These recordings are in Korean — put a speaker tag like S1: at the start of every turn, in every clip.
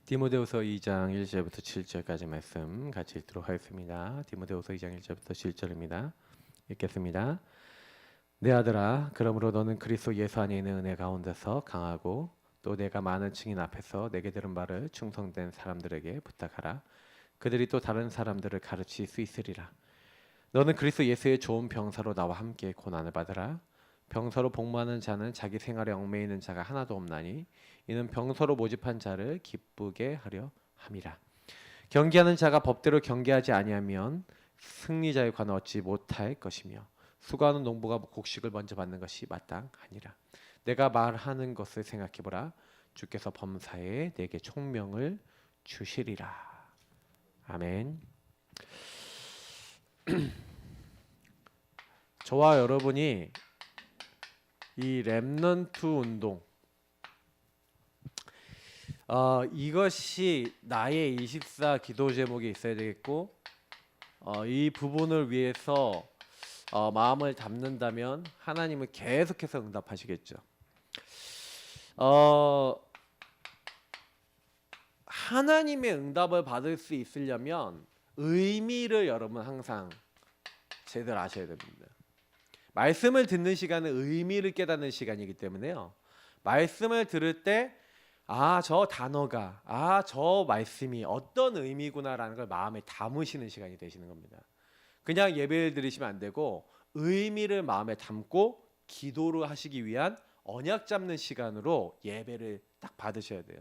S1: 디모데후서 2장 1절부터 7절까지 말씀 같이 읽도록 하겠습니다. 디모데후서 2장 1절부터 7절입니다. 읽겠습니다. 내 아들아, 그러므로 너는 그리스도 예수 안에 있는 은혜 가운데서 강하고 또 내가 많은 증인 앞에서 내게 들은 바를 충성된 사람들에게 부탁하라. 그들이 또 다른 사람들을 가르칠 수 있으리라. 너는 그리스도 예수의 좋은 병사로 나와 함께 고난을 받으라. 병사로 복무하는 자는 자기 생활에 얽매이는 자가 하나도 없나니 이는 병사로 모집한 자를 기쁘게 하려 함이라. 경계하는 자가 법대로 경계하지 아니하면 승리자의 관을 얻지 못할 것이며 수고하는 농부가 곡식을 먼저 받는 것이 마땅하니라. 내가 말하는 것을 생각해보라. 주께서 범사에 내게 총명을 주시리라. 아멘. 저와 여러분이 이 렘넌트 운동, 이것이 나의 24 기도 제목이 있어야 되겠고, 이 부분을 위해서 마음을 담는다면 하나님은 계속해서 응답하시겠죠. 하나님의 응답을 받을 수 있으려면 의미를 여러분 항상 제대로 아셔야 됩니다. 말씀을 듣는 시간은 의미를 깨닫는 시간이기 때문에요. 말씀을 들을 때 저 단어가, 저 말씀이 어떤 의미구나라는 걸 마음에 담으시는 시간이 되시는 겁니다. 그냥 예배를 드리시면 안 되고 의미를 마음에 담고 기도를 하시기 위한 언약 잡는 시간으로 예배를 딱 받으셔야 돼요.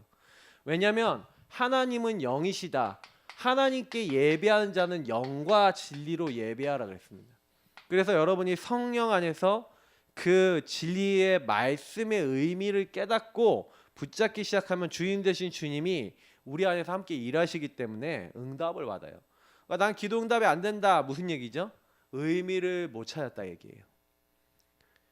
S1: 왜냐하면 하나님은 영이시다. 하나님께 예배하는 자는 영과 진리로 예배하라 그랬습니다. 그래서 여러분이 성령 안에서 그 진리의 말씀의 의미를 깨닫고 붙잡기 시작하면 주인 되신 주님이 우리 안에서 함께 일하시기 때문에 응답을 받아요. 그러니까 난 기도 응답이 안 된다. 무슨 얘기죠? 의미를 못 찾았다 얘기예요.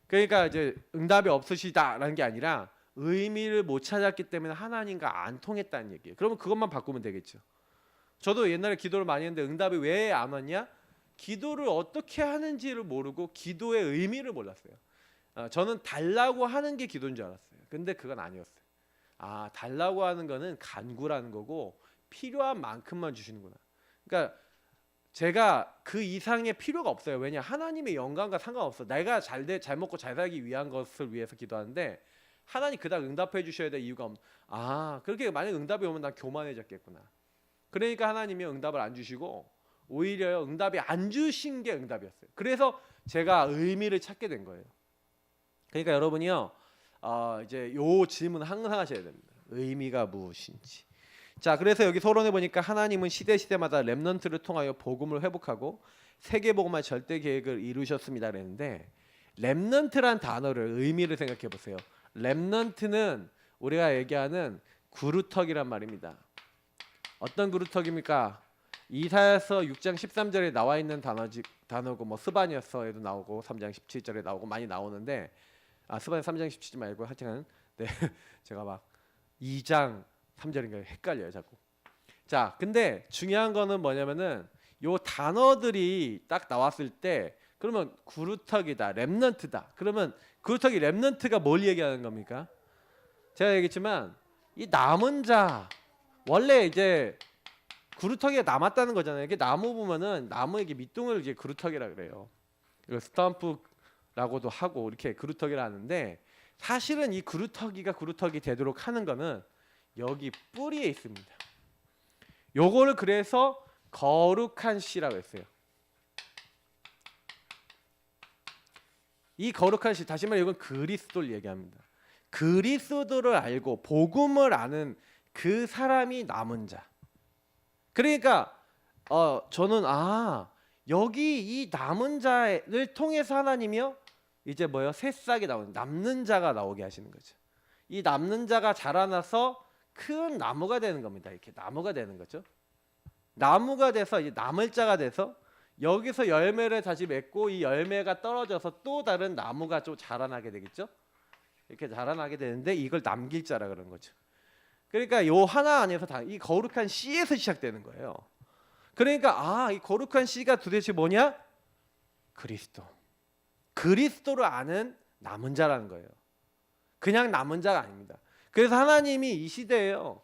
S1: 그러니까 이제 응답이 없으시다라는 게 아니라 의미를 못 찾았기 때문에 하나님과 안 통했다는 얘기예요. 그러면 그것만 바꾸면 되겠죠. 저도 옛날에 기도를 많이 했는데 응답이 왜 안 왔냐? 기도를 어떻게 하는지를 모르고 기도의 의미를 몰랐어요. 저는 달라고 하는 게 기도인 줄 알았어요. 근데 그건 아니었어요. 달라고 하는 거는 간구라는 거고 필요한 만큼만 주시는구나. 그러니까 제가 그 이상의 필요가 없어요. 왜냐? 하나님의 영광과 상관없어. 내가 잘 먹고 잘 살기 위한 것을 위해서 기도하는데 하나님 그닥 응답해 주셔야 될 이유가 그렇게 만약 응답이 오면 난 교만해졌겠구나. 그러니까 하나님이 응답을 안 주시고 오히려 응답이 안 주신 게 응답이었어요. 그래서 제가 의미를 찾게 된 거예요. 그러니까 여러분이요, 이제 요 질문 항상 하셔야 됩니다. 의미가 무엇인지. 자, 그래서 여기 서론에 보니까 하나님은 시대마다 렘넌트를 통하여 복음을 회복하고 세계복음화 절대 계획을 이루셨습니다 그랬는데, 렘넌트란 단어를 의미를 생각해 보세요. 렘넌트는 우리가 얘기하는 구루터기란 말입니다. 어떤 구루터기입니까? 이사야서 6장 13절에 나와 있는 단어고 뭐 스바냐서에도 나오고 3장 17절에 나오고 많이 나오는데 스바냐 3장 17절 말고 하여튼 제가 막 2장 3절인가 헷갈려요 자꾸. 자, 근데 중요한 거는 뭐냐면은 요 단어들이 딱 나왔을 때 그러면 구루터기다, 렘넌트다. 그러면 구루터기, 렘넌트가 뭘 얘기하는 겁니까? 제가 얘기했지만 이 남은 자, 원래 이제 구루터기가 남았다는 거잖아요. 이게 나무 보면은 나무에게 밑둥을 이제 구루터기라 그래요. 이거 스탬프라고도 하고 이렇게 구루터기를 하는데 사실은 이 구루터기가 구루터기 되도록 하는 거는 여기 뿌리에 있습니다. 요거를 그래서 거룩한 씨라고 했어요. 이 거룩한 씨, 다시 말해 이건 그리스도를 얘기합니다. 그리스도를 알고 복음을 아는 그 사람이 남은 자. 그러니까 저는 여기 이 남은 자를 통해서 하나님이요 이제 새싹이 나오는 남는 자가 나오게 하시는 거죠. 이 남는 자가 자라나서 큰 나무가 되는 겁니다. 이렇게 나무가 되는 거죠. 나무가 돼서 이제 남을 자가 돼서 여기서 열매를 다시 맺고 이 열매가 떨어져서 또 다른 나무가 좀 자라나게 되겠죠. 이렇게 자라나게 되는데 이걸 남길 자라 그런 거죠. 그러니까 요 하나 안에서 다 이 거룩한 씨에서 시작되는 거예요. 그러니까 이 거룩한 씨가 도대체 뭐냐? 그리스도. 그리스도를 아는 남은 자라는 거예요. 그냥 남은 자가 아닙니다. 그래서 하나님이 이 시대에요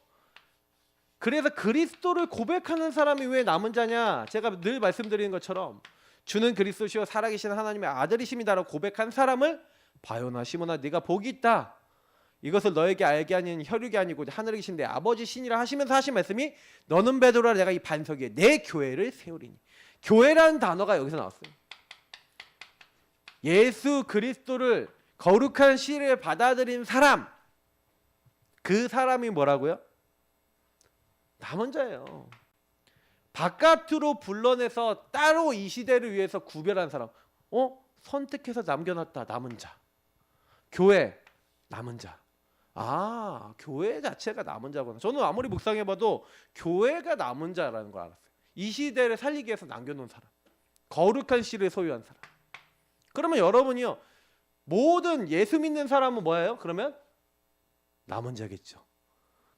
S1: 그래서 그리스도를 고백하는 사람이 왜 남은 자냐? 제가 늘 말씀드리는 것처럼 주는 그리스도시요 살아계신 하나님의 아들이심이다라고 고백한 사람을 바요나 시몬아 네가 복이 있다. 이것을 너에게 알게 하는 혈육이 아니고 하늘에 계신 내 아버지 신이라 하시면서 하신 말씀이 너는 베드로라 내가 이 반석 위에 내 교회를 세우리니. 교회라는 단어가 여기서 나왔어요. 예수 그리스도를 거룩한 시를 받아들인 사람, 그 사람이 뭐라고요? 남은 자예요. 바깥으로 불러내서 따로 이 시대를 위해서 구별한 사람, 선택해서 남겨놨다. 남은 자. 교회 남은 자. 아, 교회 자체가 남은 자구나. 저는 아무리 묵상해봐도 교회가 남은 자라는 걸 알았어요. 이 시대를 살리기 위해서 남겨놓은 사람, 거룩한 씨를 소유한 사람. 그러면 여러분이요, 모든 예수 믿는 사람은 뭐예요? 그러면 남은 자겠죠.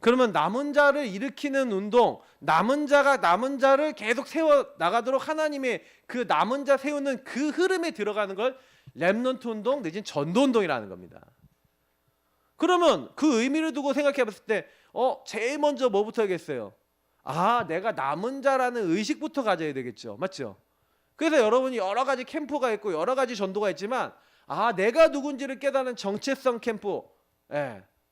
S1: 그러면 남은 자를 일으키는 운동, 남은 자가 남은 자를 계속 세워 나가도록 하나님의 그 남은 자 세우는 그 흐름에 들어가는 걸 렘넌트 운동 내지는 전도 운동이라는 겁니다. 그러면 그 의미를 두고 생각해 봤을 때 제일 먼저 뭐부터 하겠어요? 아, 내가 남은 자라는 의식부터 가져야 되겠죠. 맞죠? 그래서 여러분이 여러 가지 캠프가 있고 여러 가지 전도가 있지만 아, 내가 누군지를 깨닫는 정체성 캠프,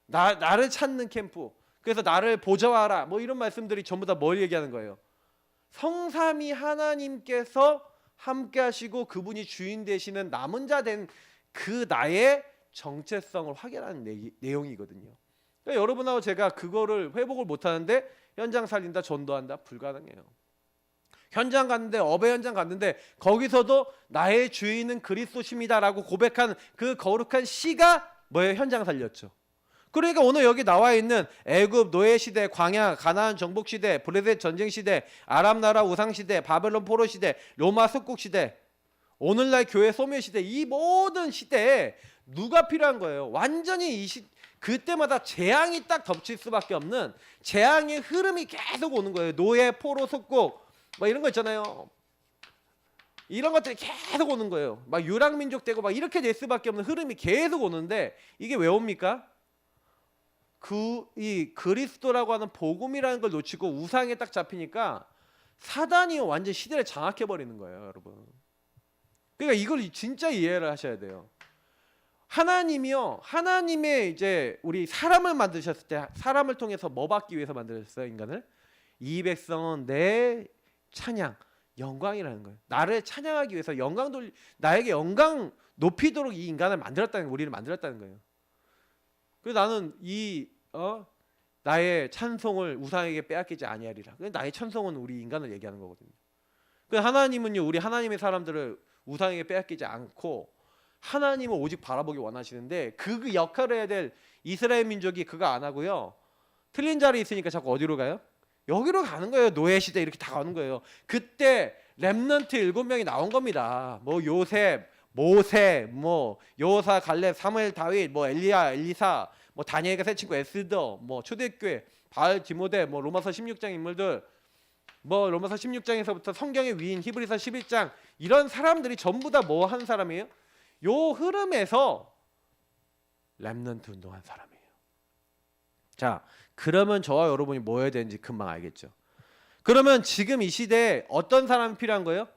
S1: 나를 찾는 캠프, 그래서 나를 보좌하라, 뭐 이런 말씀들이 전부 다 뭘 얘기하는 거예요? 성삼위 하나님께서 함께 하시고 그분이 주인 되시는 남은 자 된 그 나의 정체성을 확인하는 내용이거든요. 그러니까 여러분하고 제가 그거를 회복을 못하는데 현장 살린다, 전도한다, 불가능해요. 현장 갔는데, 어배 현장 갔는데 거기서도 나의 주인은 그리스도십니다라고 고백한 그 거룩한 시가 뭐예요? 현장 살렸죠. 그러니까 오늘 여기 나와 있는 애굽 노예 시대, 광야, 가나안 정복 시대, 브레셋 전쟁 시대, 아람 나라 우상 시대, 바벨론 포로 시대, 로마 속국 시대, 오늘날 교회 소멸 시대, 이 모든 시대에 누가 필요한 거예요? 완전히 그때마다 재앙이 딱 덮칠 수밖에 없는 재앙의 흐름이 계속 오는 거예요. 노예, 포로, 속국 뭐 이런 거 있잖아요. 이런 것들이 계속 오는 거예요. 막 유랑민족 되고 막 이렇게 될 수밖에 없는 흐름이 계속 오는데 이게 왜 옵니까? 이 그리스도라고 하는 복음이라는 걸 놓치고 우상에 딱 잡히니까 사단이 완전 시대를 장악해 버리는 거예요, 여러분. 그러니까 이걸 진짜 이해를 하셔야 돼요. 하나님이요, 하나님의 이제 우리 사람을 만드셨을 때 사람을 통해서 뭐 받기 위해서 만드셨어요, 인간을? 이 백성은 내 찬양, 영광이라는 거예요. 나를 찬양하기 위해서 나에게 영광 높이도록 이 인간을 만들었다는 거예요. 우리를 만들었다는 거예요. 그래서 나는 나의 찬송을 우상에게 빼앗기지 아니하리라. 나의 찬송은 우리 인간을 얘기하는 거거든요. 그래서 하나님은요, 우리 하나님의 사람들을 우상에게 빼앗기지 않고 하나님을 오직 바라보기 원하시는데 그 역할을 해야 될 이스라엘 민족이 그거 안 하고요. 틀린 자리에 있으니까 자꾸 어디로 가요? 여기로 가는 거예요. 노예 시대 이렇게 다 가는 거예요. 그때 렘넌트 7명이 나온 겁니다. 뭐 요셉, 모세, 뭐 여호사, 갈렙, 사무엘, 다윗, 뭐 엘리야, 엘리사, 뭐 다니엘과 새 친구 에스더, 뭐 초대교회, 바알, 디모데, 뭐 로마서 16장 인물들, 뭐 로마서 16장에서부터 성경의 위인 히브리서 11장 이런 사람들이 전부 다 뭐 한 사람이에요? 요 흐름에서 렘넌트 운동한 사람이에요. 자, 그러면 저와 여러분이 뭐 해야 되는지 금방 알겠죠. 그러면 지금 이 시대에 어떤 사람이 필요한 거예요?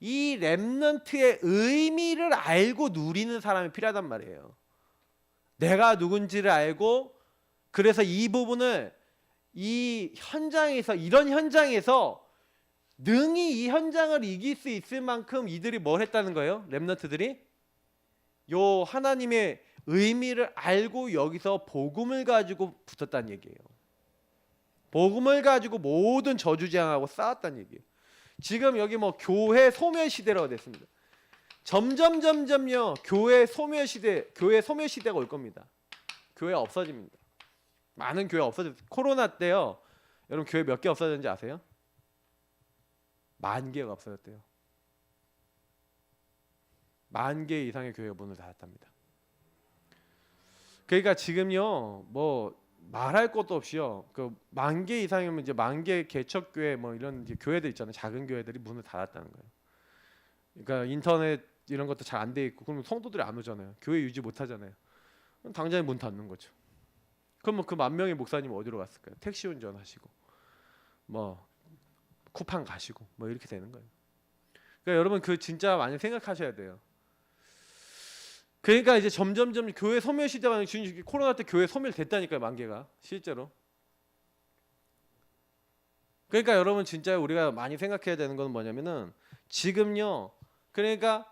S1: 이 렘넌트의 의미를 알고 누리는 사람이 필요하단 말이에요. 내가 누군지를 알고 그래서 이 부분을 이 현장에서 이런 현장에서 능히 이 현장을 이길 수 있을 만큼 이들이 뭘 했다는 거예요? 렘넌트들이 요 하나님의 의미를 알고 여기서 복음을 가지고 붙었다는 얘기예요. 복음을 가지고 모든 저주재앙하고 싸웠다는 얘기예요. 지금 여기 뭐 교회 소멸 시대라고 됐습니다. 점점요 교회 소멸 시대가 올 겁니다. 교회 없어집니다. 많은 교회 없어졌어요. 코로나 때요. 여러분 교회 몇 개 없어졌는지 아세요? 10,000개가 없어졌대요. 10,000개 이상의 교회가 문을 닫았답니다. 그러니까 지금요 뭐 말할 것도 없이요 그 10,000개 이상이면 이제 10,000개 개척교회 뭐 이런 이제 교회들 있잖아요. 작은 교회들이 문을 닫았다는 거예요. 그러니까 인터넷 이런 것도 잘 안 돼 있고 그러면 성도들이 안 오잖아요. 교회 유지 못 하잖아요. 그럼 당장에 문 닫는 거죠. 그럼 그 10,000명의 목사님 어디로 갔을까요? 택시 운전하시고 뭐 쿠팡 가시고 뭐 이렇게 되는 거예요. 그러니까 여러분 그 진짜 많이 생각하셔야 돼요. 그러니까 이제 점점점 교회 소멸 시대가 코로나 때 교회 소멸됐다니까요. 만개가 실제로. 그러니까 여러분 진짜 우리가 많이 생각해야 되는 건 뭐냐면은 지금요. 그러니까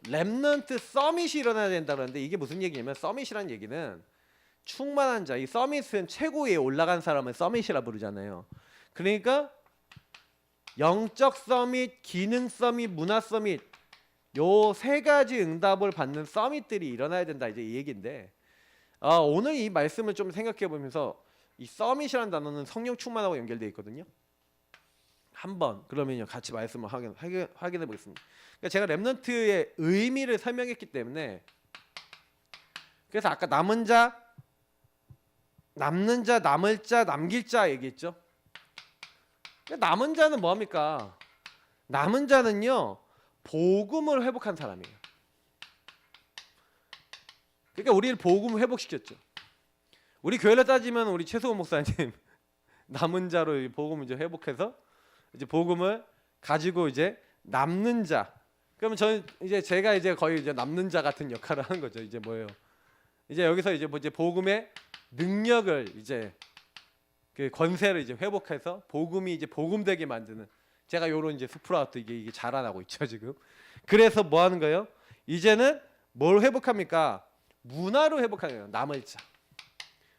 S1: 렘넌트 서밋이 일어나야 된다 그러는데 이게 무슨 얘기냐면 서밋이라는 얘기는 충만한 자. 이 서밋은 최고에 올라간 사람을 서밋이라 부르잖아요. 그러니까 영적 서밋, 기능 서밋, 문화 서밋 요 세 가지 응답을 받는 서밋들이 일어나야 된다 이제 이 얘기인데 오늘 이 말씀을 좀 생각해 보면서 이 서밋이라는 단어는 성령 충만하고 연결되어 있거든요. 한번 그러면요 같이 말씀을 확인해 보겠습니다. 그러니까 제가 렘넌트의 의미를 설명했기 때문에 그래서 아까 남은 자, 남는 자, 남을 자, 남길 자 얘기했죠. 남은 자는 뭐합니까? 남은 자는요 복음을 회복한 사람이에요. 그러니까 우리를 복음을 회복시켰죠. 우리 교회를 따지면 우리 최수호 목사님 남은 자로 복음을 이제 회복해서 이제 복음을 가지고 이제 남는 자. 그러면 저는 이제 제가 이제 거의 이제 남는 자 같은 역할을 하는 거죠. 이제 뭐예요? 이제 여기서 이제 뭐 이제 복음의 능력을 이제 그 권세를 이제 회복해서 복음이 이제 복음되게 만드는 제가 요런 이제 스프라우트 이게 자라나고 있죠 지금. 그래서 뭐 하는 거예요? 이제는 뭘 회복합니까? 문화로 회복하는 거예요. 남을 자.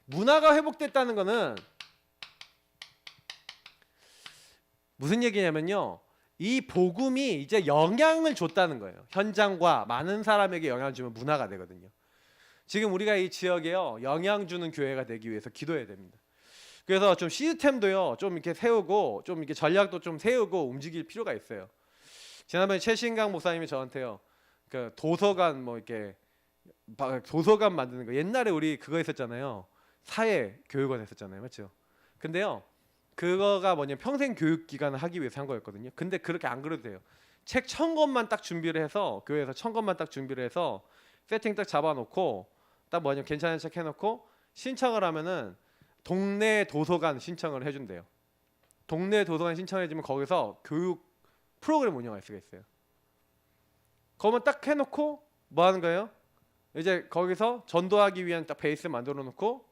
S1: 문화가 회복됐다는 거는 무슨 얘기냐면요. 이 복음이 이제 영향을 줬다는 거예요. 현장과 많은 사람에게 영향을 주면 문화가 되거든요. 지금 우리가 이 지역에요 영향 주는 교회가 되기 위해서 기도해야 됩니다. 그래서 좀 시스템도요 좀 이렇게 세우고 좀 이렇게 전략도 좀 세우고 움직일 필요가 있어요. 지난번에 최신강 목사님이 저한테요 그 도서관 뭐 이렇게 도서관 만드는 거 옛날에 우리 그거 했었잖아요. 사회 교육원 했었잖아요, 맞죠? 근데요 그거가 뭐냐면 평생 교육 기간을 하기 위해서 한 거였거든요. 근데 그렇게 안 그래도 돼요. 책 1000권만 딱 준비를 해서 교회에서 1000권만 딱 준비를 해서 세팅 딱 잡아놓고 딱 뭐냐면 괜찮은 책 해놓고 신청을 하면은 동네 도서관 신청을 해준대요. 동네 도서관 신청해주면 거기서 교육 프로그램 운영할 수가 있어요. 그거만 딱 해놓고 뭐 하는 거예요? 이제 거기서 전도하기 위한 딱 베이스 만들어 놓고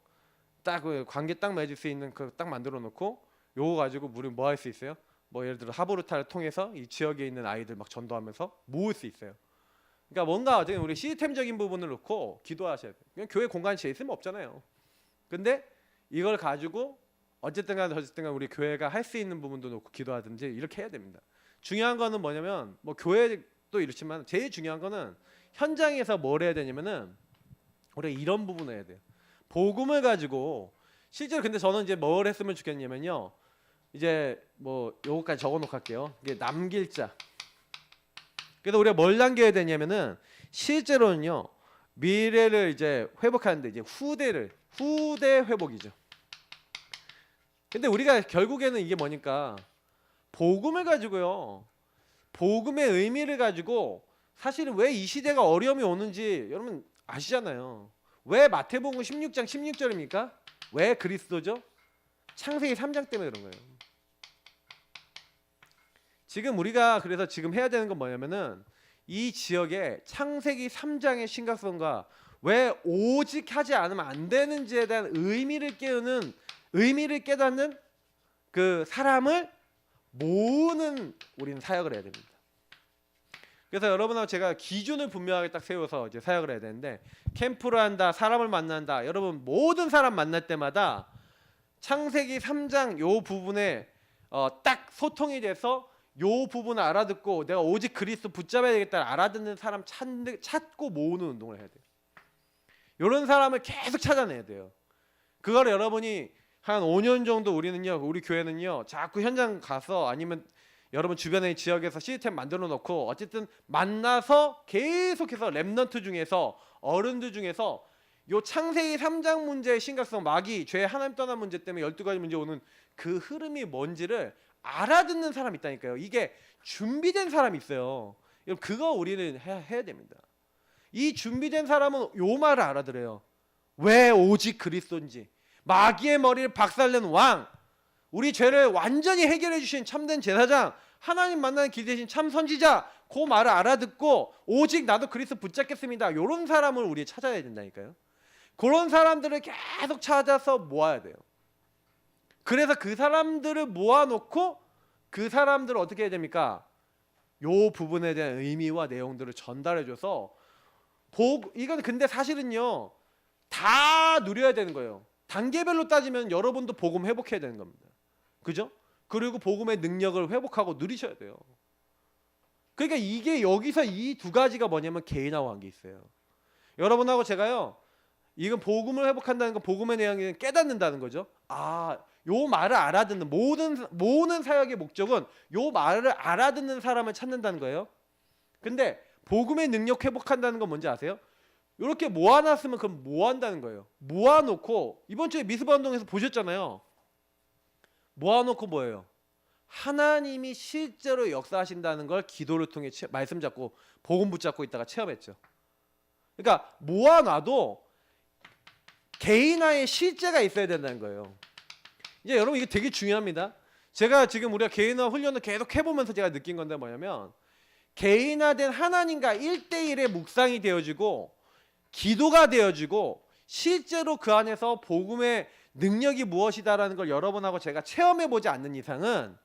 S1: 딱 그 관계 딱 맺을 수 있는 그 딱 만들어 놓고 요거 가지고 우리 뭐 할 수 있어요? 뭐 예를 들어 하브루타를 통해서 이 지역에 있는 아이들 막 전도하면서 모을 수 있어요. 그러니까 뭔가 어쨌든 우리 시스템적인 부분을 놓고 기도하셔야 돼요. 그냥 교회 공간이 제 있으면 없잖아요. 근데 이걸 가지고 어쨌든 간에 우리 교회가 할 수 있는 부분도 놓고 기도하든지 이렇게 해야 됩니다. 중요한 거는 뭐냐면 뭐 교회도 이렇지만 제일 중요한 거는 현장에서 뭘 해야 되냐면은 우리가 이런 부분을 해야 돼요. 복음을 가지고 실제로 근데 저는 이제 뭘 했으면 좋겠냐면요. 이제 뭐 요거까지 적어 놓고 할게요. 이게 남길 자. 그래서 우리가 뭘 남겨야 되냐면은 실제로는요. 미래를 이제 회복하는데 이제 후대 회복이죠. 근데 우리가 결국에는 이게 뭐니까 복음을 가지고요. 복음의 의미를 가지고 사실은 왜 이 시대가 어려움이 오는지 여러분 아시잖아요. 왜 마태복음 16장 16절입니까? 왜 그리스도죠? 창세기 3장 때문에 그런 거예요. 지금 우리가 그래서 지금 해야 되는 건 뭐냐면은 이 지역에 창세기 3장의 심각성과 왜 오직 하지 않으면 안 되는지에 대한 의미를 깨닫는 그 사람을 모으는 우리는 사역을 해야 됩니다. 그래서 여러분하고 제가 기준을 분명하게 딱 세워서 이제 사역을 해야 되는데 캠프를 한다, 사람을 만난다. 여러분 모든 사람 만날 때마다 창세기 3장 요 부분에 딱 소통이 돼서 요 부분을 알아듣고 내가 오직 그리스도 붙잡아야 되겠다를 알아듣는 사람 찾고 모으는 운동을 해야 돼요. 이런 사람을 계속 찾아내야 돼요. 그걸 여러분이 한 5년 정도 우리 교회는요 자꾸 현장 가서 아니면 여러분 주변의 지역에서 시스템 만들어 놓고 어쨌든 만나서 계속해서 렘넌트 중에서 어른들 중에서 요 창세기 3장 문제의 심각성 마귀 죄 하나님 떠난 문제 때문에 12가지 문제 오는 그 흐름이 뭔지를 알아듣는 사람이 있다니까요. 이게 준비된 사람이 있어요. 여러분 그거 우리는 해야 됩니다. 이 준비된 사람은 요 말을 알아들어요. 왜 오직 그리스도인지 마귀의 머리를 박살낸 왕 우리 죄를 완전히 해결해 주신 참된 제사장, 하나님 만나는 길 대신 참 선지자, 그 말을 알아듣고 오직 나도 그리스도 붙잡겠습니다. 이런 사람을 우리 찾아야 된다니까요. 그런 사람들을 계속 찾아서 모아야 돼요. 그래서 그 사람들을 모아놓고 그 사람들을 어떻게 해야 됩니까? 요 부분에 대한 의미와 내용들을 전달해줘서 이건 근데 사실은요 다 누려야 되는 거예요. 단계별로 따지면 여러분도 복음 회복해야 되는 겁니다. 그죠? 그리고 복음의 능력을 회복하고 누리셔야 돼요. 그러니까 이게 여기서 이 두 가지가 뭐냐면 개인하고 관계 있어요. 여러분하고 제가요 이건 복음을 회복한다는 건 복음의 내용을 깨닫는다는 거죠. 요 말을 알아듣는 모든 사역의 목적은 요 말을 알아듣는 사람을 찾는다는 거예요. 근데 복음의 능력 회복한다는 건 뭔지 아세요? 이렇게 모아놨으면 그럼 뭐 한다는 거예요? 모아놓고 이번 주에 미스바 운동에서 보셨잖아요. 모아놓고 뭐예요? 하나님이 실제로 역사하신다는 걸 기도를 통해 말씀 잡고 복음 붙잡고 있다가 체험했죠. 그러니까 모아놔도 개인화의 실제가 있어야 된다는 거예요. 이제 여러분 이게 되게 중요합니다. 제가 지금 우리가 개인화 훈련을 계속 해보면서 제가 느낀 건데 뭐냐면 개인화된 하나님과 1대1의 묵상이 되어지고 기도가 되어지고 실제로 그 안에서 복음의 능력이 무엇이다라는 걸 여러분하고 제가 체험해보지 않는 이상은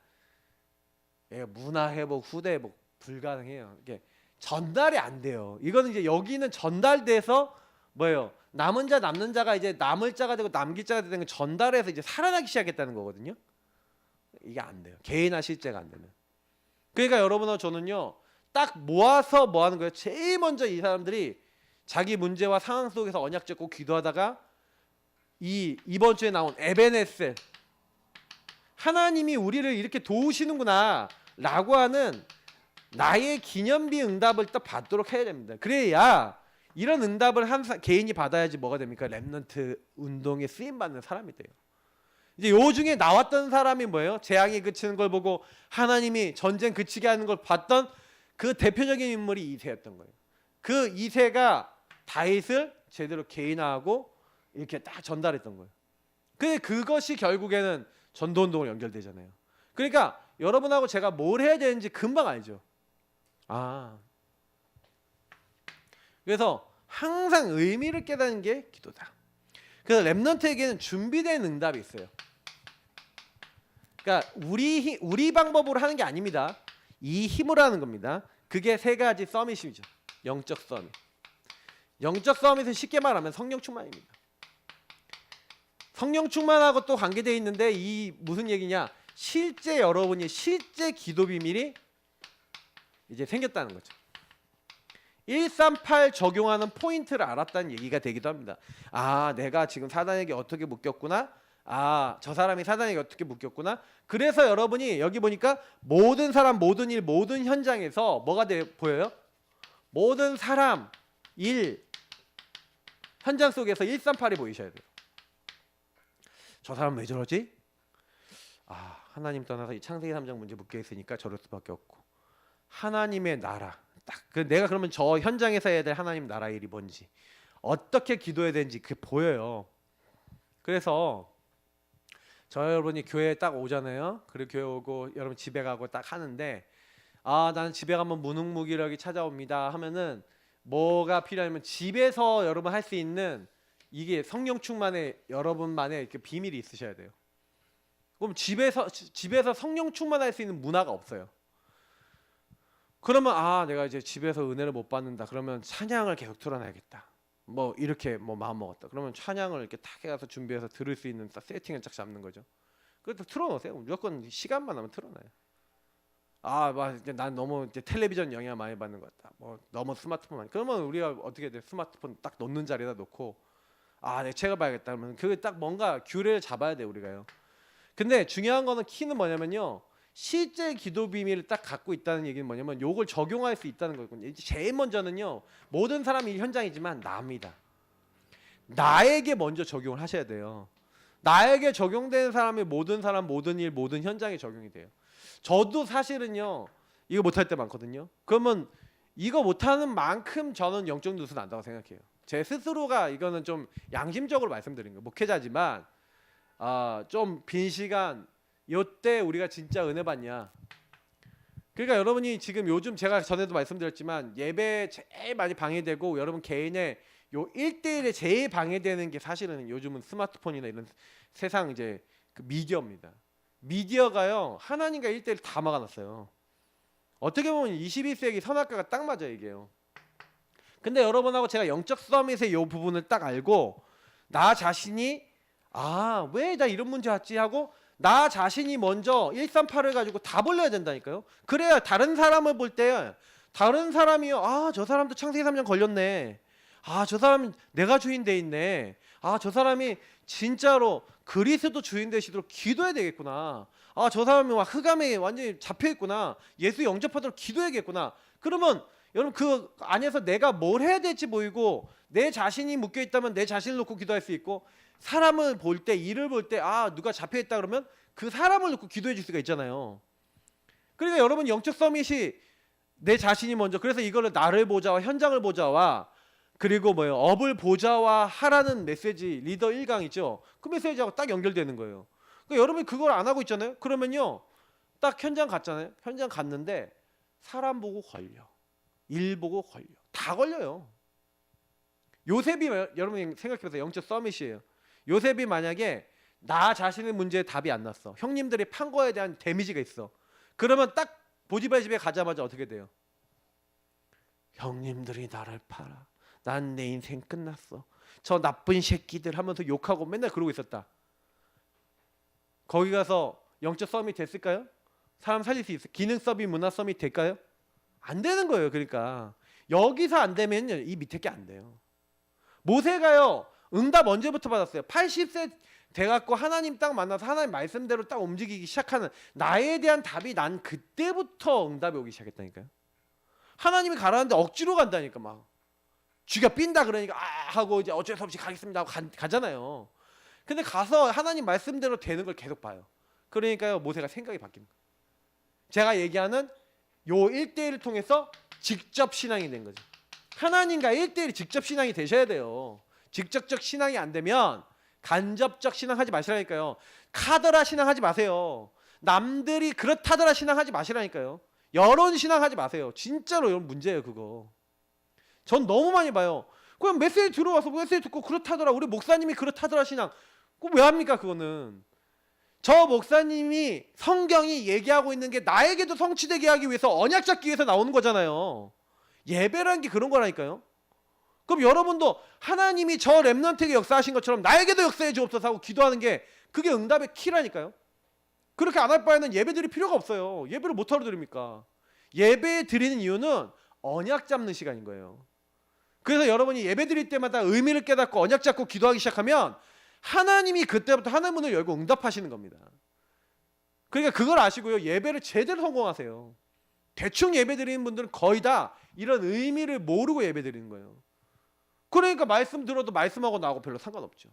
S1: 문화 회복, 후대 회복 불가능해요. 이게 전달이 안 돼요. 이거는 이제 여기는 전달돼서 뭐예요? 남은 자 남는 자가 이제 남을 자가 되고 남길 자가 되는 걸 전달해서 이제 살아나기 시작했다는 거거든요. 이게 안 돼요. 개인화 실제가 안 되면. 그러니까 여러분하고 저는요 딱 모아서 뭐 하는 거예요? 제일 먼저 이 사람들이 자기 문제와 상황 속에서 언약 잡고 기도하다가 이번 주에 나온 에베네셀, 하나님이 우리를 이렇게 도우시는구나 라고 하는 나의 기념비 응답을 딱 받도록 해야 됩니다. 그래야 이런 응답을 한 개인이 받아야지 뭐가 됩니까? 렘넌트 운동에 쓰임받는 사람이 돼요. 이제 요 중에 나왔던 사람이 뭐예요? 재앙이 그치는 걸 보고 하나님이 전쟁 그치게 하는 걸 봤던 그 대표적인 인물이 이새였던 거예요. 그 이새가 다윗을 제대로 개인화하고 이렇게 딱 전달했던 거예요. 근데 그것이 결국에는 전도운동으로 연결되잖아요. 그러니까 여러분하고 제가 뭘 해야 되는지 금방 알죠. 그래서 항상 의미를 깨닫는 게 기도다. 그래서 렘넌트에게는 준비된 응답이 있어요. 그러니까 우리 방법으로 하는 게 아닙니다. 이 힘으로 하는 겁니다. 그게 세 가지 서밋이죠. 영적 서밋. 영적 서밋은 쉽게 말하면 성령 충만입니다. 성령 충만하고 또 관계되어 있는데 이 무슨 얘기냐? 실제 여러분이 실제 기도 비밀이 이제 생겼다는 거죠. 138 적용하는 포인트를 알았다는 얘기가 되기도 합니다. 내가 지금 사단에게 어떻게 묶였구나. 저 사람이 사단에게 어떻게 묶였구나. 그래서 여러분이 여기 보니까 모든 사람, 모든 일, 모든 현장에서 뭐가 보여요? 모든 사람, 일, 현장 속에서 138이 보이셔야 돼요. 저 사람 왜 저러지? 하나님 떠나서 이 창세기 3장 문제 묶여 있으니까 저럴 수밖에 없고, 하나님의 나라, 딱 내가 그러면 저 현장에서 해야 될 하나님 나라 일이 뭔지, 어떻게 기도해야 되는지 그게 보여요. 그래서 저 여러분이 교회에 딱 오잖아요. 그리고 교회 오고 여러분 집에 가고 딱 하는데 나는 집에 가면 무능무기력이 찾아옵니다 하면은 뭐가 필요하냐면 집에서 여러분 할 수 있는 이게 성령 충만의 여러분만의 이렇게 비밀이 있으셔야 돼요. 그럼 집에서 성령 충만할 수 있는 문화가 없어요. 그러면 내가 이제 집에서 은혜를 못 받는다. 그러면 찬양을 계속 틀어놔야겠다. 뭐 이렇게 마음 먹었다. 그러면 찬양을 이렇게 탁 해가서 준비해서 들을 수 있는 세팅을 쫙 잡는 거죠. 그래서 틀어놓으세요. 무조건 시간만 나면 틀어놔요. 난 너무 이제 텔레비전 영향 많이 받는 것 같다. 너무 스마트폰 많이. 그러면 우리가 어떻게 돼? 스마트폰 딱 놓는 자리에다 놓고 내가 책을 봐야겠다. 그러면 그게 딱 뭔가 규례를 잡아야 돼 우리가요. 근데 중요한 거는 키는 뭐냐면요. 실제 기도 비밀을 딱 갖고 있다는 얘기는 뭐냐면 요걸 적용할 수 있다는 거거든요. 제일 먼저는요. 모든 사람이 현장이지만 나입니다. 나에게 먼저 적용을 하셔야 돼요. 나에게 적용되는 사람이 모든 사람, 모든 일, 모든 현장에 적용이 돼요. 저도 사실은요. 이거 못할 때 많거든요. 그러면 이거 못하는 만큼 저는 영적 누수 난다고 생각해요. 제 스스로가 이거는 좀 양심적으로 말씀드린 거예요. 목회자지만 좀 빈 시간 요때 우리가 진짜 은혜 받냐. 그러니까 여러분이 지금 요즘 제가 전에도 말씀드렸지만 예배 제일 많이 방해되고 여러분 개인의 요 1대1에 제일 방해되는 게 사실은 요즘은 스마트폰이나 이런 세상 이제 그 미디어입니다. 미디어가요 하나님과 1대1 다 막아놨어요. 어떻게 보면 21세기 선악과가 딱 맞아요 이게요. 근데 여러분하고 제가 영적 서밋의 요 부분을 딱 알고 나 자신이 왜 나 이런 문제 왔지 하고 나 자신이 먼저 138을 가지고 다 벌려야 된다니까요. 그래야 다른 사람을 볼 때 다른 사람이요 저 사람도 창세기 3년 걸렸네. 저 사람은 내가 주인 돼 있네. 저 사람이 진짜로 그리스도 주인 되시도록 기도해야 되겠구나. 저 사람이 흑암에 완전히 잡혀 있구나. 예수 영접하도록 기도해야겠구나. 그러면 여러분 그 안에서 내가 뭘 해야 될지 보이고 내 자신이 묶여 있다면 내 자신을 놓고 기도할 수 있고 사람을 볼 때 일을 볼 때 누가 잡혀 있다 그러면 그 사람을 놓고 기도해 줄 수가 있잖아요. 그러니까 여러분 영적 서밋이 내 자신이 먼저 그래서 이거를 나를 보자와 현장을 보자와 그리고 업을 보자와 하라는 메시지 리더 1강이죠. 그 메시지하고 딱 연결되는 거예요. 그러니까 여러분이 그걸 안 하고 있잖아요. 그러면요 딱 현장 갔잖아요. 현장 갔는데 사람 보고 걸려. 일 보고 걸려. 다 걸려요. 요셉이 여러분이 생각해보세요. 영적 서밋이에요. 요셉이 만약에 나 자신의 문제에 답이 안 났어. 형님들이 판 거에 대한 데미지가 있어. 그러면 딱 보디발 집에 가자마자 어떻게 돼요? 형님들이 나를 팔아. 난 내 인생 끝났어. 저 나쁜 새끼들 하면서 욕하고 맨날 그러고 있었다. 거기 가서 영적 서밋 됐을까요? 사람 살릴 수 있어요? 기능 서밋, 문화 서밋 될까요? 안 되는 거예요. 그러니까 여기서 안 되면 이 밑에 게 안 돼요. 모세가요 응답 언제부터 받았어요? 80세 돼갖고 하나님 딱 만나서 하나님 말씀대로 딱 움직이기 시작하는 나에 대한 답이 난 그때부터 응답이 오기 시작했다니까요. 하나님이 가라는데 억지로 간다니까. 막 쥐가 삔다 그러니까 하고 이제 어쩔 수 없이 가겠습니다 하고 가잖아요. 근데 가서 하나님 말씀대로 되는 걸 계속 봐요. 그러니까요 모세가 생각이 바뀌는 거예요. 제가 얘기하는 요 1대1을 통해서 직접 신앙이 된 거죠. 하나님과 1대1이 직접 신앙이 되셔야 돼요. 직접적 신앙이 안 되면 간접적 신앙하지 마시라니까요. 카더라 신앙하지 마세요. 남들이 그렇다더라 신앙하지 마시라니까요. 여론 신앙하지 마세요. 진짜로 여러분 문제예요 그거. 전 너무 많이 봐요. 그냥 메시지 들어와서 메시지 듣고 그렇다더라. 우리 목사님이 그렇다더라 신앙. 그거 왜 합니까 그거는. 저 목사님이 성경이 얘기하고 있는 게 나에게도 성취되게 하기 위해서 언약 잡기 위해서 나오는 거잖아요. 예배라는 게 그런 거라니까요. 그럼 여러분도 하나님이 저 렘넌트에게 역사하신 것처럼 나에게도 역사해 주옵소서 하고 기도하는 게 그게 응답의 키라니까요. 그렇게 안 할 바에는 예배 드릴 필요가 없어요. 예배를 못하러 드립니까? 예배 드리는 이유는 언약 잡는 시간인 거예요. 그래서 여러분이 예배 드릴 때마다 의미를 깨닫고 언약 잡고 기도하기 시작하면 하나님이 그때부터 하늘 문을 열고 응답하시는 겁니다. 그러니까 그걸 아시고요. 예배를 제대로 성공하세요. 대충 예배 드리는 분들은 거의 다 이런 의미를 모르고 예배 드리는 거예요. 그러니까 말씀 들어도 말씀하고 나하고 별로 상관없죠.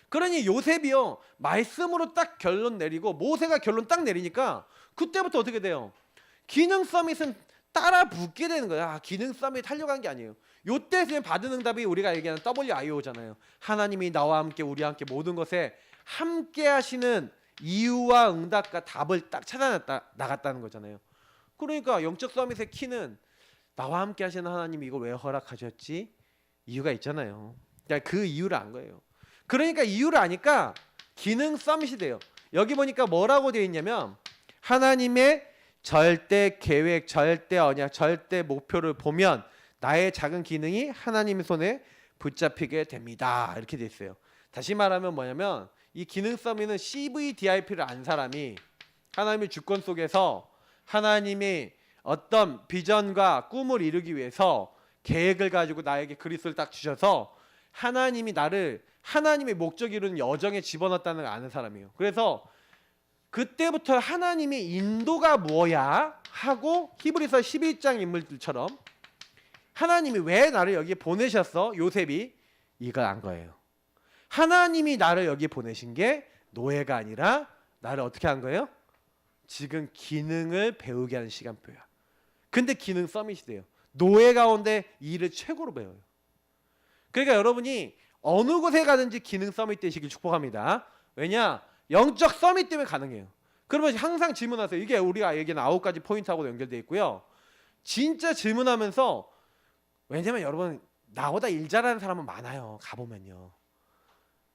S1: 그러니 요셉이요 말씀으로 딱 결론 내리고 모세가 결론 딱 내리니까 그때부터 어떻게 돼요? 기능 서밋은 따라 붙게 되는 거야. 기능 서밋 하려고 한 게 아니에요. 요때 받은 응답이 우리가 얘기하는 WIO잖아요. 하나님이 나와 함께 우리와 함께 모든 것에 함께 하시는 이유와 응답과 답을 딱 찾아 나갔다는 거잖아요. 그러니까 영적 서밋의 키는 나와 함께 하시는 하나님이 이걸 왜 허락하셨지? 이유가 있잖아요. 그러니까 그 이유를 안 거예요. 그러니까 이유를 아니까 기능 서밋이 돼요. 여기 보니까 뭐라고 되어 있냐면 하나님의 절대 계획, 절대 언약, 절대 목표를 보면 나의 작은 기능이 하나님의 손에 붙잡히게 됩니다. 이렇게 돼 있어요. 다시 말하면 뭐냐면 이 기능 서밋은 CVDIP를 안 사람이 하나님의 주권 속에서 하나님의 어떤 비전과 꿈을 이루기 위해서 계획을 가지고 나에게 그리스도를 딱 주셔서 하나님이 나를 하나님의 목적 이루는 여정에 집어넣었다는 걸 아는 사람이에요. 그래서 그때부터 하나님의 인도가 뭐야 하고 히브리서 11장 인물들처럼 하나님이 왜 나를 여기에 보내셨어? 요셉이 이걸 안 거예요. 하나님이 나를 여기 보내신 게 노예가 아니라 나를 어떻게 한 거예요? 지금 기능을 배우게 하는 시간표야. 근데 기능 서밋이 돼요. 노예 가운데 일을 최고로 배워요. 그러니까 여러분이 어느 곳에 가든지 기능 서밋 되시길 축복합니다. 왜냐? 영적 서밋 때문에 가능해요. 그러면 항상 질문하세요. 이게 우리가 얘기한 9가지 포인트하고 연결되어 있고요. 진짜 질문하면서, 왜냐면 여러분 나보다 일 잘하는 사람은 많아요. 가보면요.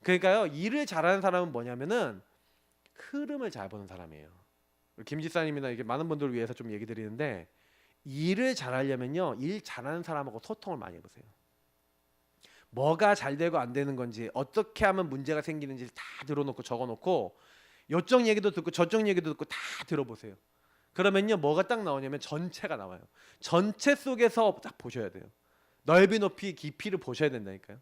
S1: 그러니까요, 일을 잘하는 사람은 뭐냐면은 흐름을 잘 보는 사람이에요. 김 지사님이나 이게 많은 분들을 위해서 좀 얘기 드리는데, 일을 잘하려면요, 일 잘하는 사람하고 소통을 많이 해보세요. 뭐가 잘 되고 안 되는 건지, 어떻게 하면 문제가 생기는지 다 들어놓고 적어놓고, 요쪽 얘기도 듣고 저쪽 얘기도 듣고 다 들어보세요. 그러면요, 뭐가 딱 나오냐면 전체가 나와요. 전체 속에서 딱 보셔야 돼요. 넓이 높이 깊이를 보셔야 된다니까요.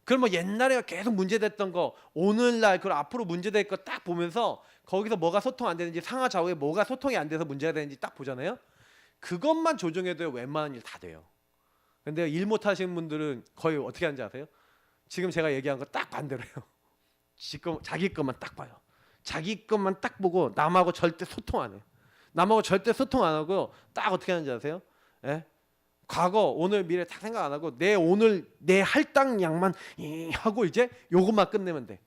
S1: 그럼 뭐 옛날에 계속 문제됐던 거, 오늘날 그리고 앞으로 문제될 거 딱 보면서 거기서 뭐가 소통 안 되는지, 상하 좌우에 뭐가 소통이 안 돼서 문제가 되는지 딱 보잖아요. 그것만 조정해도 웬만한 일 다 돼요. 근데 일 못 하시는 분들은 거의 어떻게 하는지 아세요? 지금 제가 얘기한 거 딱 반대로 해요. 지금 자기 것만 딱 봐요. 자기 것만 딱 보고 남하고 절대 소통 안 해요. 남하고 절대 소통 안 하고 딱 어떻게 하는지 아세요? 예? 과거, 오늘, 미래 다 생각 안 하고 내 오늘 내 할당량만 하고 이제 요것만 끝내면 돼.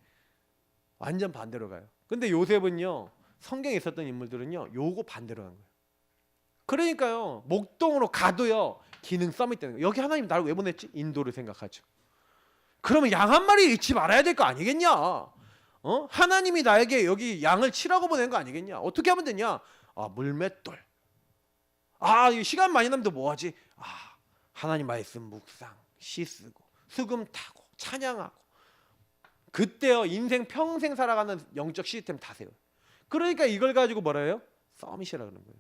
S1: 완전 반대로 가요. 근데 요셉은요, 성경에 있었던 인물들은요, 요거 반대로 간 거예요. 그러니까요, 목동으로 가도요, 기능 서밋 되는 거예요. 여기 하나님 나를 왜 보냈지? 인도를 생각하죠. 그러면 양 한 마리 잃지 말아야 될 거 아니겠냐? 하나님이 나에게 여기 양을 치라고 보낸 거 아니겠냐? 어떻게 하면 되냐? 물맷돌. 이 시간 많이 남도 뭐하지? 하나님 말씀 묵상, 시 쓰고, 수금 타고, 찬양하고. 그때요, 인생 평생 살아가는 영적 시스템 다세요. 그러니까 이걸 가지고 뭐라 해요? 서밋이라 그러는 거예요.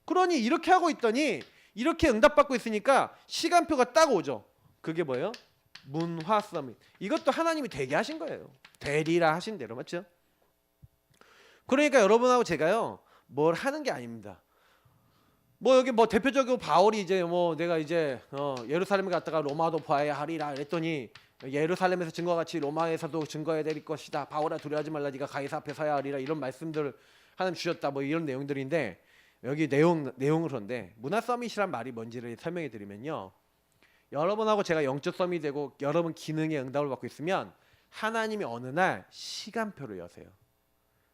S1: 그러니 이렇게 하고 있더니, 이렇게 응답받고 있으니까 시간표가 딱 오죠. 그게 뭐예요? 문화 서밋. 이것도 하나님이 되게 하신 거예요. 되리라 하신 대로, 맞죠? 그러니까 여러분하고 제가요, 뭘 하는 게 아닙니다. 뭐 여기 뭐 대표적으로 바울이 이제 뭐 내가 이제 예루살렘에 갔다가 로마도 봐야 하리라 그랬더니, 예루살렘에서 증거같이 로마에서도 증거해야 될 것이다. 바울아 두려워하지 말라. 네가 가이사 앞에 서야 하리라. 이런 말씀들을 하나님 주셨다. 뭐 이런 내용들인데, 여기 내용을 그런데 문화 서밋이란 말이 뭔지를 설명해 드리면요, 여러분하고 제가 영적 서밋이 되고 여러분 기능에 응답을 받고 있으면 하나님이 어느 날 시간표를 여세요.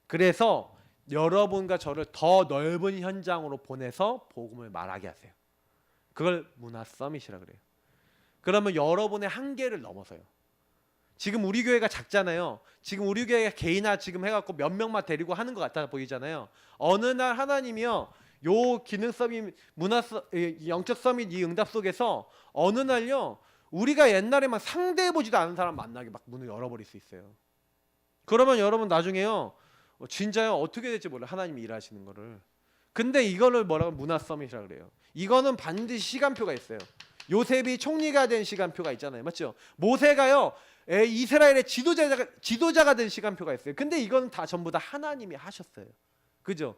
S1: 그래서 여러분과 저를 더 넓은 현장으로 보내서 복음을 말하게 하세요. 그걸 문화 서밋이라 그래요. 그러면 여러분의 한계를 넘어서요. 지금 우리 교회가 작잖아요. 지금 우리 교회가 개인화 지금 해갖고 몇 명만 데리고 하는 것 같아 보이잖아요. 어느 날 하나님이요, 요 기능 서밋, 영적 서밋 이 응답 속에서 어느 날요, 우리가 옛날에 막 상대해보지도 않은 사람 만나게 막 문을 열어버릴 수 있어요. 그러면 여러분 나중에요, 진짜요, 어떻게 될지 몰라요. 하나님이 일하시는 거를. 근데 이거를 뭐라고 문화 서밋이라고 그래요. 이거는 반드시 시간표가 있어요. 요셉이 총리가 된 시간표가 있잖아요, 맞죠? 모세가요, 이스라엘의 지도자가 된 시간표가 있어요. 근데 이건 다 전부 다 하나님이 하셨어요. 그죠?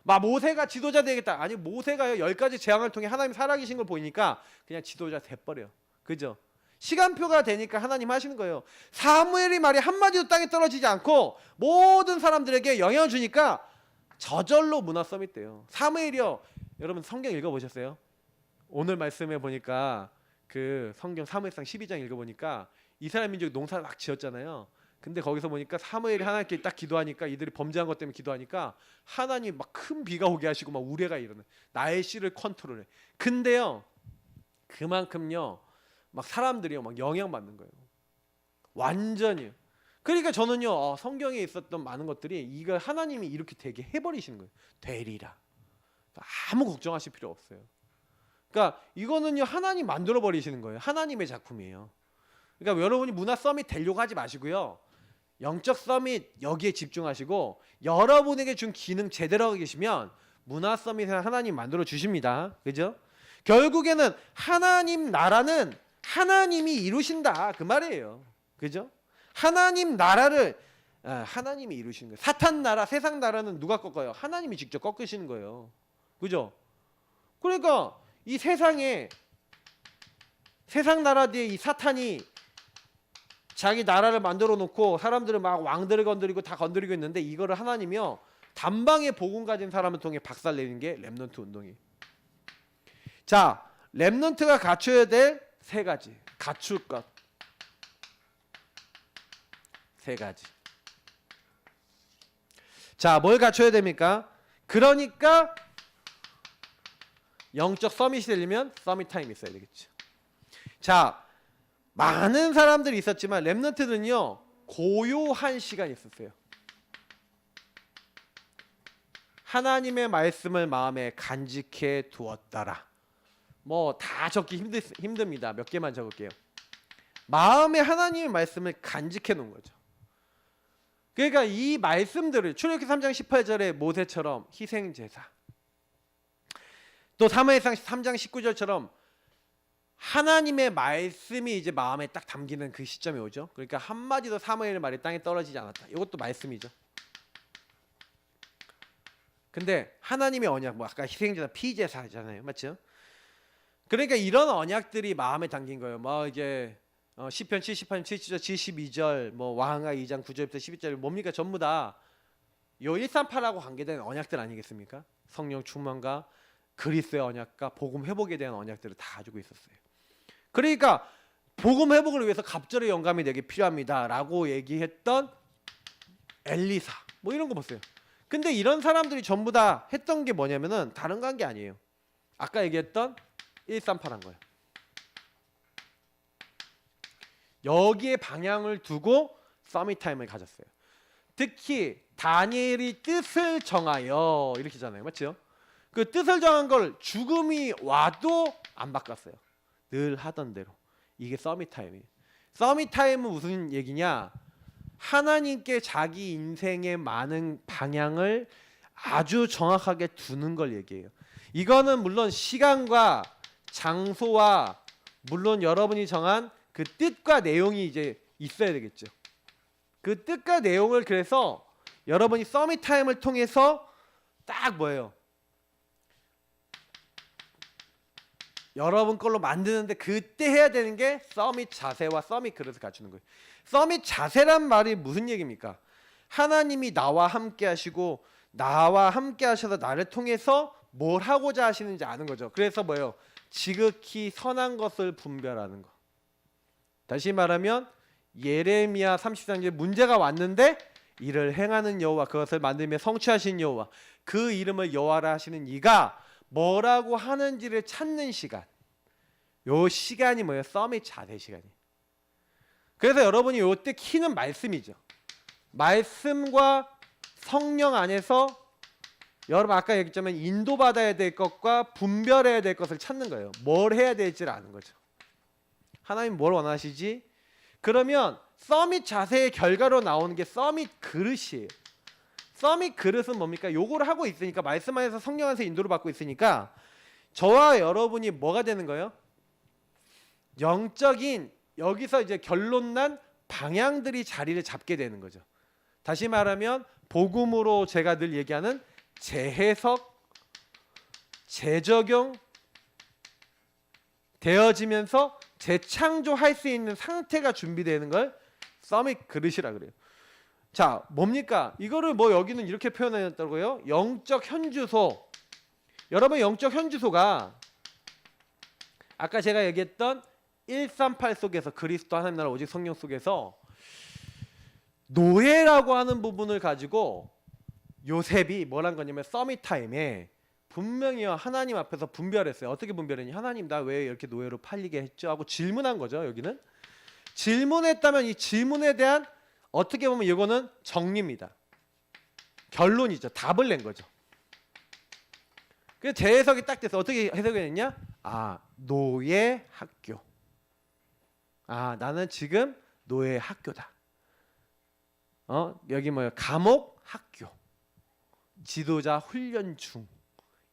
S1: 막 모세가 지도자 되겠다. 아니, 모세가요 10가지 재앙을 통해 하나님 살아계신 걸 보이니까 그냥 지도자 돼버려. 그죠? 시간표가 되니까 하나님 하시는 거예요. 사무엘이 말이 한마디도 땅에 떨어지지 않고 모든 사람들에게 영향을 주니까 저절로 문화 서밋 돼요. 사무엘이요, 여러분 성경 읽어보셨어요? 오늘 말씀에 보니까 그 성경 사무엘상 12장 읽어보니까 이스라엘 민족이 농사를 막 지었잖아요. 근데 거기서 보니까 사무엘이 하나님께 딱 기도하니까, 이들이 범죄한 것 때문에 기도하니까 하나님 막 큰 비가 오게 하시고 막 우레가 일어나. 나의 씨를 컨트롤해. 근데요, 그만큼요 막 사람들이요 막 영향받는 거예요. 완전히. 그러니까 저는요, 성경에 있었던 많은 것들이 이거 하나님이 이렇게 되게 해버리시는 거예요. 되리라. 아무 걱정하실 필요 없어요. 그러니까 이거는요 하나님 만들어 버리시는 거예요. 하나님의 작품이에요. 그러니까 여러분이 문화 서밋 되려고 하지 마시고요, 영적 서밋 여기에 집중하시고 여러분에게 준 기능 제대로 하고 계시면 문화 서밋을 하나님 만들어 주십니다. 그죠? 결국에는 하나님 나라는 하나님이 이루신다 그 말이에요. 그죠? 하나님 나라를 하나님이 이루시는 거예요. 사탄 나라, 세상 나라는 누가 꺾어요? 하나님이 직접 꺾으시는 거예요. 그죠? 그러니까 이 세상에, 세상 나라들의 이 사탄이 자기 나라를 만들어 놓고 사람들을 막 왕들을 건드리고 다 건드리고 있는데, 이거를 하나님이요 단방에 복음 가진 사람을 통해 박살내는 게 렘넌트 운동이에요. 자, 렘넌트가 갖춰야 될 3가지, 갖출 것 3가지. 자, 뭘 갖춰야 됩니까? 그러니까 영적 서밋이 되려면 서밋 타임이 있어야 되겠죠. 자, 많은 사람들이 있었지만 렘넌트는요 고요한 시간이 있었어요. 하나님의 말씀을 마음에 간직해 두었더라. 뭐 다 적기 힘듭니다. 몇 개만 적을게요. 마음에 하나님의 말씀을 간직해 놓은 거죠. 그러니까 이 말씀들을 출애굽기 3장 18절에 모세처럼 희생제사, 또 사무엘상 3장 19절처럼 하나님의 말씀이 이제 마음에 딱 담기는 그 시점이 오죠. 그러니까 한마디도 사무엘의 말이 땅에 떨어지지 않았다. 이것도 말씀이죠. 근데 하나님의 언약, 뭐 아까 희생제사, 피제사잖아요, 맞죠? 그러니까 이런 언약들이 마음에 담긴 거예요. 뭐 이제 시편 78편 7절 72절, 뭐 왕하 2장 9절부터 12절 뭡니까? 전부 다 요 138하고 관계된 언약들 아니겠습니까? 성령 충만과 그리스도의 언약과 복음 회복에 대한 언약들을 다 가지고 있었어요. 그러니까 복음 회복을 위해서 갑절의 영감이 되게 필요합니다라고 얘기했던 엘리사, 뭐 이런 거 보세요. 근데 이런 사람들이 전부 다 했던 게 뭐냐면은 다른 거 한 게 아니에요. 아까 얘기했던 138한 거예요. 여기에 방향을 두고 서밋 타임을 가졌어요. 특히 다니엘이 뜻을 정하여 이렇게 잖아요, 맞죠? 그 뜻을 정한 걸 죽음이 와도 안 바꿨어요. 늘 하던 대로. 이게 서밋 타임이에요. 서밋 타임은 무슨 얘기냐? 하나님께 자기 인생의 많은 방향을 아주 정확하게 두는 걸 얘기해요. 이거는 물론 시간과 장소와 물론 여러분이 정한 그 뜻과 내용이 이제 있어야 되겠죠. 그 뜻과 내용을 그래서 여러분이 서밋 타임을 통해서 딱 뭐예요? 여러분 걸로 만드는데 그때 해야 되는 게 서밋 자세와 서밋 그릇을 갖추는 거예요. 서밋 자세란 말이 무슨 얘기입니까? 하나님이 나와 함께 하시고 나와 함께 하셔서 나를 통해서 뭘 하고자 하시는지 아는 거죠. 그래서 뭐예요? 지극히 선한 것을 분별하는 거. 다시 말하면 예레미야 33장에 문제가 왔는데 이를 행하는 여호와, 그것을 만들며 성취하신 여호와, 그 이름을 여호와라 하시는 이가 뭐라고 하는지를 찾는 시간. 요 시간이 뭐예요? 서밋 자세 시간이에요. 그래서 여러분이 요때 키는 말씀이죠. 말씀과 성령 안에서 여러분 아까 얘기했지만 인도받아야 될 것과 분별해야 될 것을 찾는 거예요. 뭘 해야 될지를 아는 거죠. 하나님 뭘 원하시지? 그러면 서밋 자세의 결과로 나오는 게 서밋 그릇이에요. 서밋 그릇은 뭡니까? 요거를 하고 있으니까, 말씀 안에서 성령 안에서 인도를 받고 있으니까 저와 여러분이 뭐가 되는 거예요? 영적인 여기서 이제 결론난 방향들이 자리를 잡게 되는 거죠. 다시 말하면 복음으로 제가 늘 얘기하는 재해석, 재적용 되어지면서 재창조할 수 있는 상태가 준비되는 걸 서밋 그릇이라 그래요. 자, 뭡니까? 이거를 뭐 여기는 이렇게 표현했다고요? 영적 현주소. 여러분 영적 현주소가 아까 제가 얘기했던 138 속에서 그리스도 하나님 나라 오직 성령 속에서 노예라고 하는 부분을 가지고 요셉이 뭘 한 거냐면 서밋 타임에 분명히 하나님 앞에서 분별했어요. 어떻게 분별했냐? 하나님 나 왜 이렇게 노예로 팔리게 했죠? 하고 질문한 거죠. 여기는 질문했다면 이 질문에 대한 어떻게 보면 이거는 정리입니다. 결론이죠. 답을 낸 거죠. 그래서 재해석이 딱 돼서 어떻게 해석이 됐냐? 아, 노예 학교. 아, 나는 지금 노예 학교다. 여기 뭐야? 감옥 학교. 지도자 훈련 중.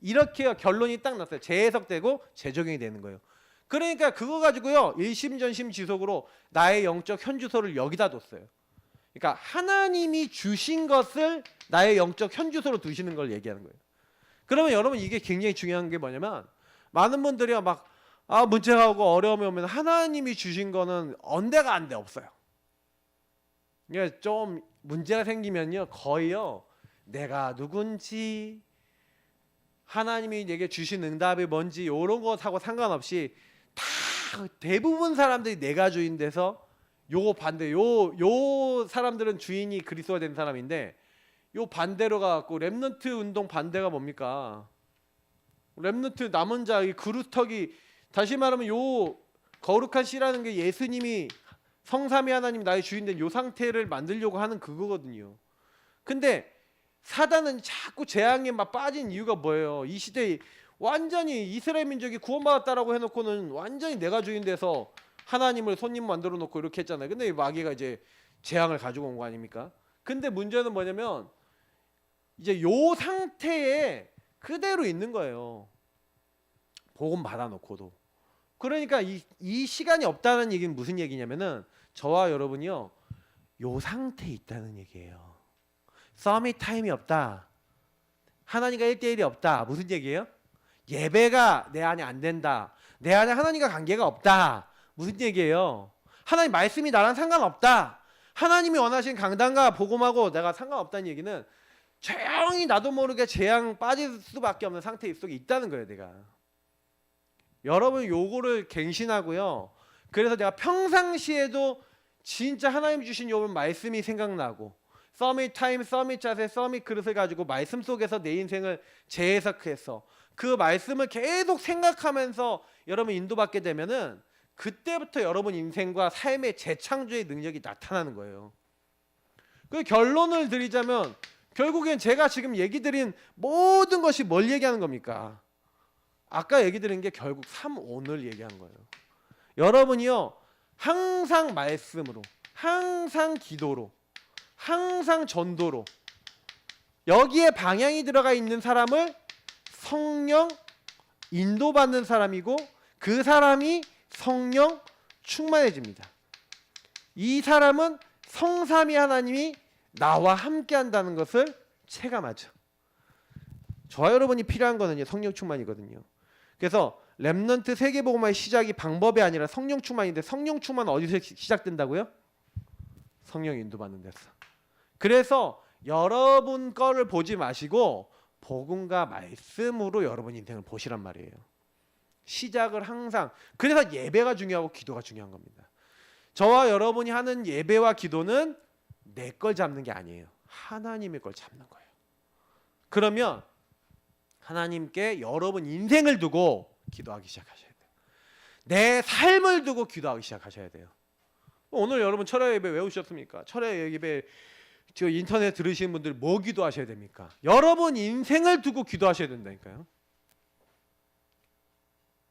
S1: 이렇게 결론이 딱 났어요. 재해석되고 재적용이 되는 거예요. 그러니까 그거 가지고요. 일심전심지속으로 나의 영적 현주소를 여기다 뒀어요. 그러니까 하나님이 주신 것을 나의 영적 현주소로 두시는 걸 얘기하는 거예요. 그러면 여러분 이게 굉장히 중요한 게 뭐냐면 많은 분들이 막 문제가 오고 어려움이 오면 하나님이 주신 거는 언데가 안 돼 없어요. 그러니까 좀 문제가 생기면요 거의요 내가 누군지 하나님이 내게 주신 응답이 뭔지 이런 것하고 상관없이 다 대부분 사람들이 내가 주인 돼서 요거 반대 요 사람들은 주인이 그리스도가 된 사람인데 요 반대로 가갖고 렘넌트 운동 반대가 뭡니까? 렘넌트 남은 자, 이 그루터기, 다시 말하면 요 거룩한 씨라는 게 예수님이 성삼위 하나님 나의 주인된 요 상태를 만들려고 하는 그거거든요. 근데 사단은 자꾸 재앙에 막 빠진 이유가 뭐예요? 이 시대에 완전히 이스라엘 민족이 구원받았다라고 해놓고는 완전히 내가 주인 돼서 하나님을 손님 만들어 놓고 이렇게 했잖아요. 근데 이 마귀가 이제 재앙을 가지고 온 거 아닙니까? 근데 문제는 뭐냐면 이제 요 상태에 그대로 있는 거예요. 복음 받아놓고도. 그러니까 이 시간이 없다는 얘기는 무슨 얘기냐면은 저와 여러분이요, 요 상태에 있다는 얘기예요. 서밋 타임이 없다. 하나님과 1대1이 없다. 무슨 얘기예요? 예배가 내 안에 안 된다. 내 안에 하나님과 관계가 없다. 무슨 얘기예요? 하나님 말씀이 나랑 상관없다. 하나님이 원하신 강단과 복음하고 내가 상관없다는 얘기는 조용히 나도 모르게 재앙 빠질 수밖에 없는 상태 속에 있다는 거예요, 내가. 여러분 요거를 갱신하고요. 그래서 내가 평상시에도 진짜 하나님 주신 요 말씀이 생각나고, 서밋 타임, 서밋 자세, 서밋 그릇을 가지고 말씀 속에서 내 인생을 재해석해서 그 말씀을 계속 생각하면서 여러분 인도받게 되면은 그때부터 여러분 인생과 삶의 재창조의 능력이 나타나는 거예요. 그 결론을 드리자면 결국엔 제가 지금 얘기 드린 모든 것이 뭘 얘기하는 겁니까? 아까 얘기 드린 게 결국 3오늘 얘기한 거예요. 여러분이요, 항상 말씀으로, 항상 기도로, 항상 전도로 여기에 방향이 들어가 있는 사람을 성령 인도받는 사람이고, 그 사람이 성령 충만해집니다. 이 사람은 성삼위 하나님이 나와 함께 한다는 것을 체감하죠. 저와 여러분이 필요한 거는요, 성령 충만이거든요. 그래서 렘넌트 세계복음화의 시작이 방법이 아니라 성령 충만인데, 성령 충만은 어디서 시작된다고요? 성령 인도받는 데서. 그래서 여러분 거를 보지 마시고 복음과 말씀으로 여러분 인생을 보시란 말이에요. 시작을 항상. 그래서 예배가 중요하고 기도가 중요한 겁니다. 저와 여러분이 하는 예배와 기도는 내 걸 잡는 게 아니에요. 하나님의 걸 잡는 거예요. 그러면 하나님께 여러분 인생을 두고 기도하기 시작하셔야 돼요. 내 삶을 두고 기도하기 시작하셔야 돼요. 오늘 여러분 철야 예배 왜 오셨습니까? 철야 예배 저 인터넷 들으시는 분들 뭐 기도하셔야 됩니까? 여러분 인생을 두고 기도하셔야 된다니까요.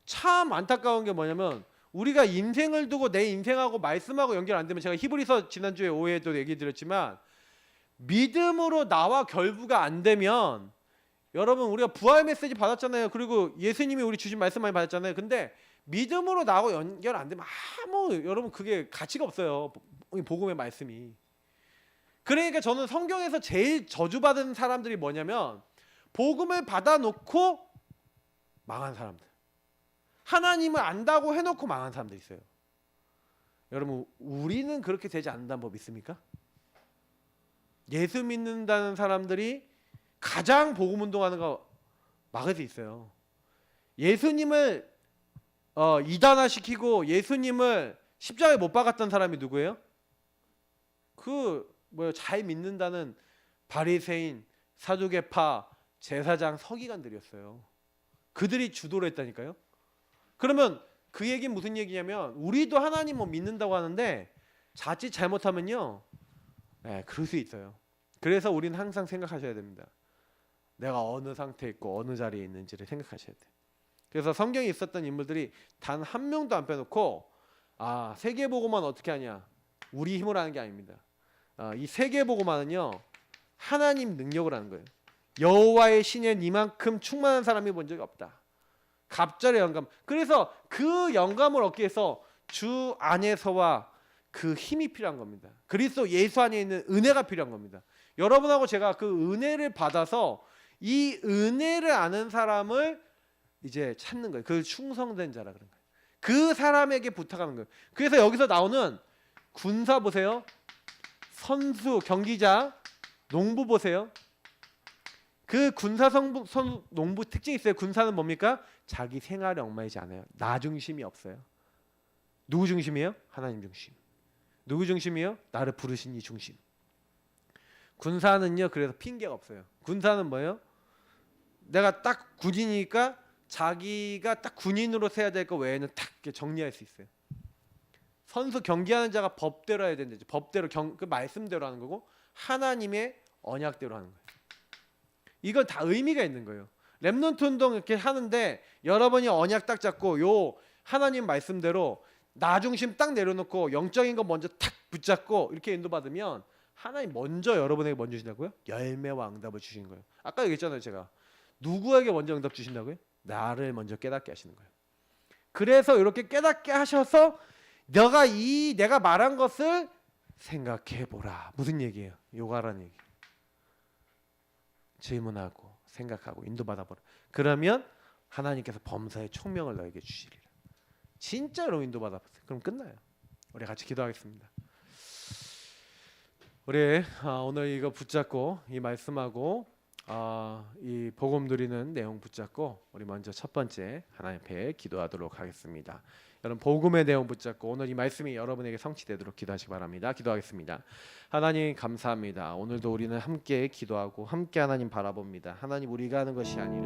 S1: 참 안타까운 게 뭐냐면 우리가 인생을 두고 내 인생하고 말씀하고 연결 안 되면, 제가 히브리서 지난주에 오후에도 얘기 드렸지만 믿음으로 나와 결부가 안 되면, 여러분 우리가 부활 메시지 받았잖아요. 그리고 예수님이 우리 주신 말씀 많이 받았잖아요. 근데 믿음으로 나하고 연결 안 되면 여러분 그게 가치가 없어요. 복음의 말씀이. 그러니까 저는 성경에서 제일 저주받은 사람들이 뭐냐면 복음을 받아놓고 망한 사람들, 하나님을 안다고 해놓고 망한 사람들 있어요. 여러분 우리는 그렇게 되지 않는다는 법 있습니까? 예수 믿는다는 사람들이 가장 복음 운동하는 거 막을 수 있어요. 예수님을 이단화시키고 예수님을 십자가에 못 박았던 사람이 누구예요? 잘 믿는다는 바리새인, 사두개파, 제사장, 서기관들이었어요. 그들이 주도를 했다니까요. 그러면 그 얘기는 무슨 얘기냐면 우리도 하나님 믿는다고 하는데 자칫 잘못하면요, 그럴 수 있어요. 그래서 우리는 항상 생각하셔야 됩니다. 내가 어느 상태에 있고 어느 자리에 있는지를 생각하셔야 돼요. 그래서 성경에 있었던 인물들이 단 한 명도 안 빼놓고 세계보고만 어떻게 하냐, 우리 힘으로 하는 게 아닙니다. 이 세계보고만은요 하나님 능력을 하는 거예요. 여호와의 신에 이만큼 충만한 사람이 본 적이 없다. 갑절의 영감. 그래서 그 영감을 얻기 위해서 주 안에서와 그 힘이 필요한 겁니다. 그리스도 예수 안에 있는 은혜가 필요한 겁니다. 여러분하고 제가 그 은혜를 받아서 이 은혜를 아는 사람을 이제 찾는 거예요. 그 충성된 자라 그런 거예요. 그 사람에게 부탁하는 거예요. 그래서 여기서 나오는 군사 보세요. 선수, 경기자, 농부 보세요. 그 군사 농부 특징이 있어요. 군사는 뭡니까? 자기 생활에 얽매이지 않아요. 나 중심이 없어요. 누구 중심이에요? 하나님 중심. 누구 중심이에요? 나를 부르신 이 중심. 군사는요. 그래서 핑계가 없어요. 군사는 뭐예요? 내가 딱 군인이니까 자기가 딱 군인으로 세야 될 거 외에는 딱 이렇게 정리할 수 있어요. 선수 경기하는 자가 법대로 해야 되는데 법대로 그 말씀대로 하는 거고 하나님의 언약대로 하는 거예요. 이건 다 의미가 있는 거예요. 렘넌트 운동 이렇게 하는데 여러분이 언약 딱 잡고 요 하나님 말씀대로 나 중심 딱 내려놓고 영적인 거 먼저 탁 붙잡고 이렇게 인도받으면 하나님 먼저 여러분에게 먼저 주신다고요? 열매와 응답을 주신 거예요. 아까 얘기했잖아요. 제가 누구에게 먼저 응답 주신다고요? 나를 먼저 깨닫게 하시는 거예요. 그래서 이렇게 깨닫게 하셔서 내가 말한 것을 생각해 보라. 무슨 얘기예요? 요가라는 얘기. 질문하고 생각하고 인도받아 보라. 그러면 하나님께서 범사의 총명을 너에게 주시리라. 진짜로 인도받아 보세요. 그럼 끝나요. 우리 같이 기도하겠습니다. 우리 오늘 이거 붙잡고 이 말씀하고 이 복음 드리는 내용 붙잡고 우리 먼저 첫 번째 하나님 앞에 기도하도록 하겠습니다. 여러분 복음의 내용 붙잡고 오늘 이 말씀이 여러분에게 성취되도록 기도하시기 바랍니다. 기도하겠습니다. 하나님 감사합니다. 오늘도 우리는 함께 기도하고 함께 하나님 바라봅니다. 하나님 우리가 하는 것이 아니라